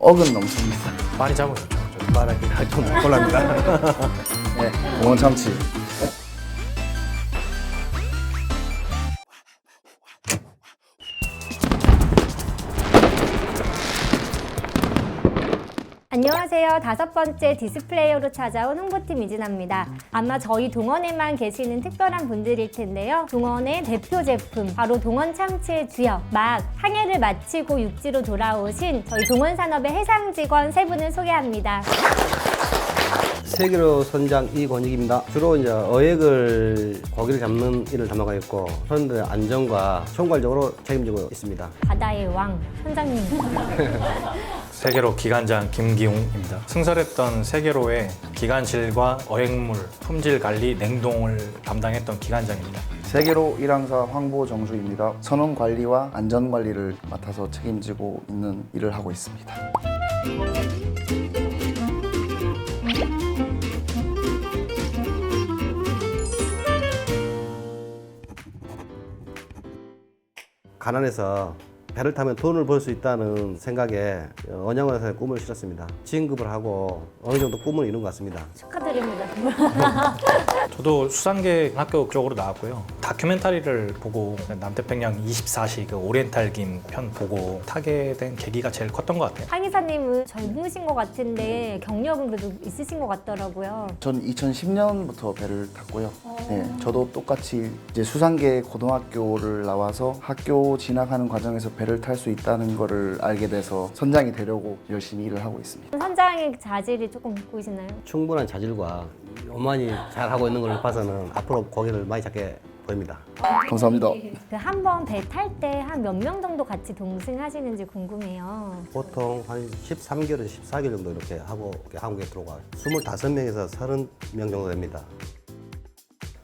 억은 넘습니다. 많이 잡으셨죠? 저 말하기가 좀 곤란합니다. 네, 동원 참치. 안녕하세요. 5번째 디스플레이어로 찾아온 홍보팀 이진아입니다. 아마 저희 동원에만 계시는 특별한 분들일 텐데요. 동원의 대표 제품, 바로 동원 참치의 주역, 막 항해를 마치고 육지로 돌아오신 저희 동원산업의 해상 직원 세 분을 소개합니다. 세계로 선장 이권익입니다. 주로 이제 어획을 고기를 잡는 일을 담당하고 있고 선원들의 안전과 총괄적으로 책임지고 있습니다. 바다의 왕, 선장님. 세계로 기관장 김기웅입니다. 승설했던 세계로의 기관실과 어획물, 품질 관리, 냉동을 담당했던 기관장입니다. 세계로 1항사 황보정주입니다. 선원 관리와 안전 관리를 맡아서 책임지고 있는 일을 하고 있습니다. 가난해서 배를 타면 돈을 벌 수 있다는 생각에 언양원에서 꿈을 실었습니다. 진급을 하고 어느 정도 꿈을 이룬 것 같습니다. 축하드립니다. 저도 수상계 학교 쪽으로 나왔고요. 다큐멘터리를 보고 남태평양 24시 그 오리엔탈 긴 편 보고 타게 된 계기가 제일 컸던 것 같아요. 황 이사님은 젊으신 것 같은데 경력은 그래도 있으신 것 같더라고요. 전 2010년부터 배를 탔고요. 네, 저도 똑같이 이제 수상계 고등학교를 나와서 학교 진학하는 과정에서 배를 탈 수 있다는 거를 알게 돼서 선장이 되려고 열심히 일을 하고 있습니다. 선장의 자질이 조금 보이시나요? 충분한 자질과 요만히 잘하고 있는 걸 봐서는 앞으로 고기를 많이 잡게 보입니다. 감사합니다. 그 한 번 배 탈 때 한 몇 명 정도 같이 동승하시는지 궁금해요. 보통 한 13개월에서 14개월 정도 이렇게 하고 한국에 들어와요. 25명에서 30명 정도 됩니다.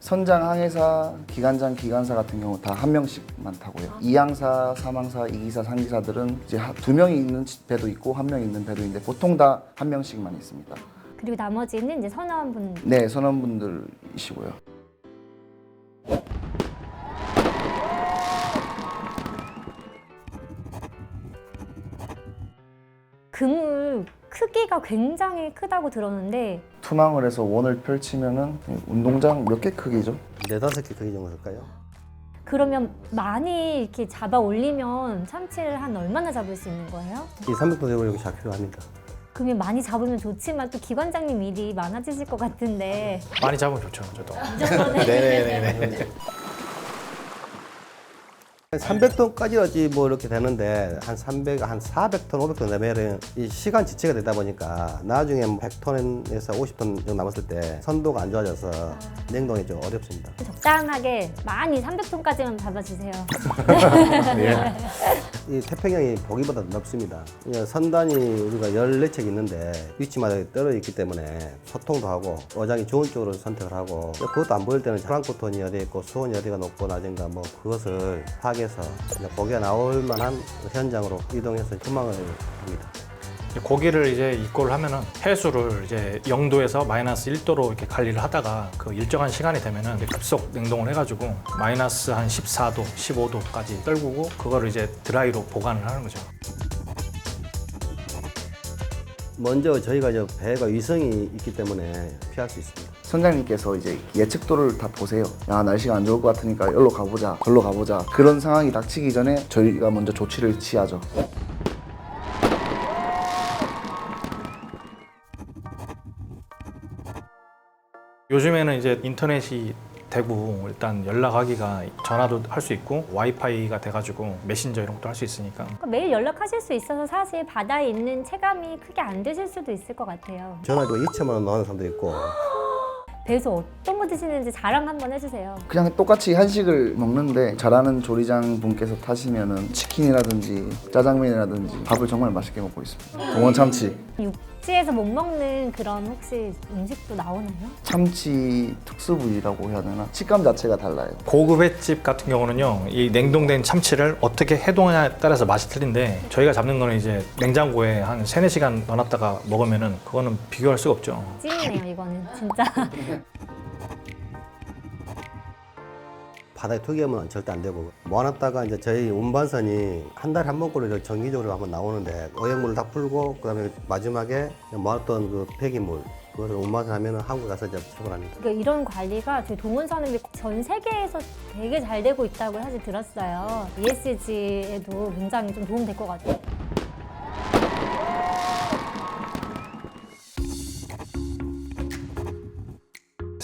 선장, 항해사, 기관장, 기관사 같은 경우 다 한 명씩만 타고요. 2항사, 3항사, 2기사, 3기사들은 이제 2명이 있는 배도 있고 1명 있는 배도 있는데 보통 다 한 명씩만 있습니다. 그리고 나머지는 이제 선원분. 네, 선원분들이시고요. 그물 크기가 굉장히 크다고 들었는데 투망을 해서 원을 펼치면은 운동장 몇 개 크기죠? 4-5개 크기 정도 될까요? 그러면 많이 이렇게 잡아 올리면 참치를 한 얼마나 잡을 수 있는 거예요? 이 300도 되고 여기 잘 필요합니다. 그러면 많이 잡으면 좋지만 또 기관장님 일이 많아지실 것 같은데 많이 잡으면 좋죠, 저도. 네네네. 300톤까지는 뭐 이렇게 되는데 한 300, 한 400톤, 500톤 되면 이 시간 지체가 되다 보니까 나중에 100톤에서 50톤 정도 남았을 때 선도가 안 좋아져서 냉동이 좀 어렵습니다. 적당하게 많이 300톤까지만 잡아주세요. 이 태평양이 보기보다 넓습니다. 선단이 우리가 14척 있는데 위치마다 떨어져 있기 때문에 소통도 하고 어장이 좋은 쪽으로 선택을 하고 그것도 안 보일 때는 프랑크톤이 어디에 있고 수온이 어디가 높고 낮은가 뭐 그것을 파악해서 고기가 나올 만한 현장으로 이동해서 투망을 합니다. 고기를 이제 입고를 하면은 해수를 이제 0도에서 마이너스 1도로 이렇게 관리를 하다가 그 일정한 시간이 되면은 이제 급속 냉동을 해가지고 마이너스 한 14도, 15도까지 떨구고 그거를 이제 드라이로 보관을 하는 거죠. 먼저 저희가 이제 배가 위성이 있기 때문에 피할 수 있습니다. 선장님께서 이제 예측도를 다 보세요. 야, 날씨가 안 좋을 것 같으니까 여기로 가보자, 걸로 가보자. 그런 상황이 닥치기 전에 저희가 먼저 조치를 취하죠. 요즘에는 이제 인터넷이 되고 일단 연락하기가 전화도 할 수 있고 와이파이가 돼가지고 메신저 이런 것도 할 수 있으니까 그러니까 매일 연락하실 수 있어서 사실 바다에 있는 체감이 크게 안 드실 수도 있을 것 같아요. 전화도 2천만 원 나오는 사람도 있고 배에서 어떤 거 드시는지 자랑 한번 해주세요. 그냥 똑같이 한식을 먹는데 잘하는 조리장 분께서 타시면은 치킨이라든지 짜장면이라든지 밥을 정말 맛있게 먹고 있습니다. 동원 참치. 육지에서 못 먹는 그런 혹시 음식도 나오나요? 참치 특수 부위라고 해야 되나? 식감 자체가 달라요. 고급 횟집 같은 경우는요 이 냉동된 참치를 어떻게 해동하냐에 따라서 맛이 틀린데 저희가 잡는 거는 이제 냉장고에 한 3-4시간 넣어놨다가 먹으면은 그거는 비교할 수가 없죠. 찐이네요 이거는 진짜. 바닥에 투기하면 절대 안 되고 모아놨다가 이제 저희 운반선이 한 달에 한 번꼴로 정기적으로 한번 나오는데 오염물을 다 풀고 그다음에 마지막에 모았던 그 폐기물 그것을 운반하면은 한국 가서 이제 처분합니다. 그러니까 이런 관리가 저희 동원 산업이 전 세계에서 되게 잘 되고 있다고 사실 들었어요. ESG에도 굉장히 좀 도움 될 것 같아요.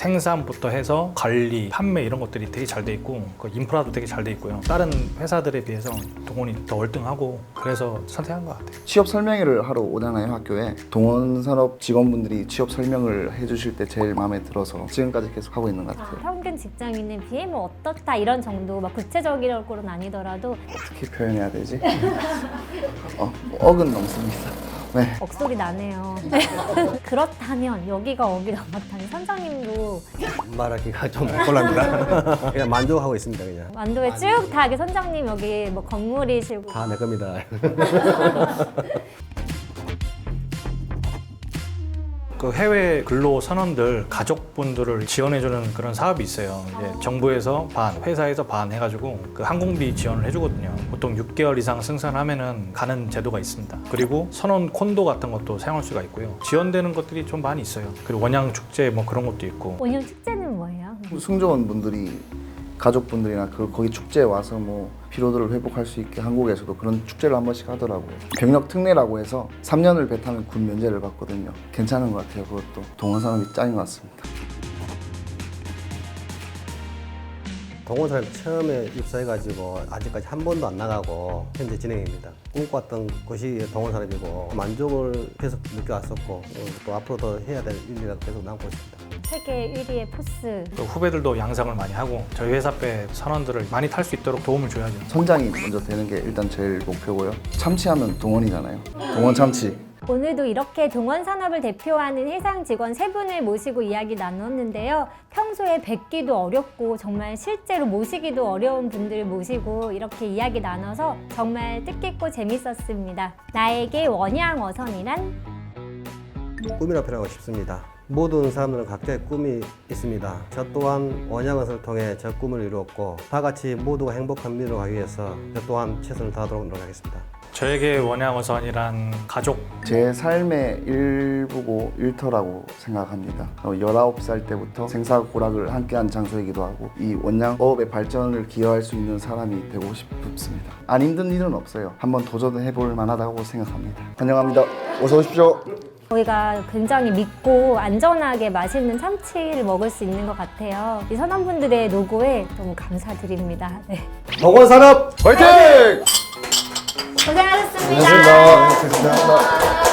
생산부터 해서 관리, 판매 이런 것들이 되게 잘 돼 있고 그 인프라도 되게 잘 돼 있고요. 다른 회사들에 비해서 동원이 더 월등하고 그래서 선택한 것 같아요. 취업 설명회를 하러 오잖아요, 학교에. 동원산업 직원분들이 취업 설명을 해주실 때 제일 마음에 들어서 지금까지 계속 하고 있는 것 같아요. 평균 직장인에 비해 뭐 어떻다 이런 정도 막 구체적인 건 아니더라도 어떻게 표현해야 되지? 억은 넘습니다. 네. 억소리 나네요. 그렇다면 여기가 억이 넘었다니 선장님도 말하기가 좀 곤란합니다. 그냥 만족하고 있습니다. 그냥 완도에 쭉 다 선장님 여기 뭐 건물이시고 다 내 겁니다. 그 해외 근로 선원들 가족분들을 지원해주는 그런 사업이 있어요. 이제 정부에서 반, 회사에서 반 해가지고 그 항공비 지원을 해주거든요. 보통 6개월 이상 승선하면은 가는 제도가 있습니다. 그리고 선원 콘도 같은 것도 사용할 수가 있고요. 지원되는 것들이 좀 많이 있어요. 그리고 원양 축제 뭐 그런 것도 있고. 원형 축제는 뭐예요? 승조원분들이 가족분들이나 거기 축제에 와서 뭐 피로도를 회복할 수 있게 한국에서도 그런 축제를 한 번씩 하더라고요. 병력 특례라고 해서 3년을 배 타면 군 면제를 받거든요. 괜찮은 것 같아요. 그것도 동원산업이 짱인 것 같습니다. 동원산업 처음에 입사해가지고 아직까지 한 번도 안 나가고 현재 진행입니다. 꿈꿔왔던 곳이 동원산업이고 만족을 계속 느껴왔었고 또 앞으로도 해야 될 일이라 계속 남고 있습니다. 세계 1위의 포스. 또 후배들도 양성을 많이 하고 저희 회사배 선원들을 많이 탈 수 있도록 도움을 줘야죠. 선장이 먼저 되는 게 일단 제일 목표고요. 참치하면 동원이잖아요. 동원 참치. 오늘도 이렇게 동원 산업을 대표하는 해상 직원 3분을 모시고 이야기 나눴는데요. 평소에 뵙기도 어렵고 정말 실제로 모시기도 어려운 분들 모시고 이렇게 이야기 나눠서 정말 뜻깊고 재밌었습니다. 나에게 원양어선이란? 꿈이라 표현하고 싶습니다. 모든 사람들은 각자의 꿈이 있습니다. 저 또한 원양어선을 통해 저 꿈을 이루었고 다 같이 모두가 행복한 미래로 가기 위해서 저 또한 최선을 다하도록 노력하겠습니다. 저에게 원양어선이란 가족, 제 삶의 일부고 일터라고 생각합니다. 19살 때부터 생사고락을 함께한 장소이기도 하고 이 원양어업의 발전을 기여할 수 있는 사람이 되고 싶습니다. 안 힘든 일은 없어요. 한번 도전해볼 만하다고 생각합니다. 환영합니다. 어서 오십시오. 저희가 굉장히 믿고 안전하게 맛있는 참치를 먹을 수 있는 것 같아요. 이 선원분들의 노고에 너무 감사드립니다. 네. 동원산업 화이팅! 고생하셨습니다. 고맙습니다. 고생하셨습니다.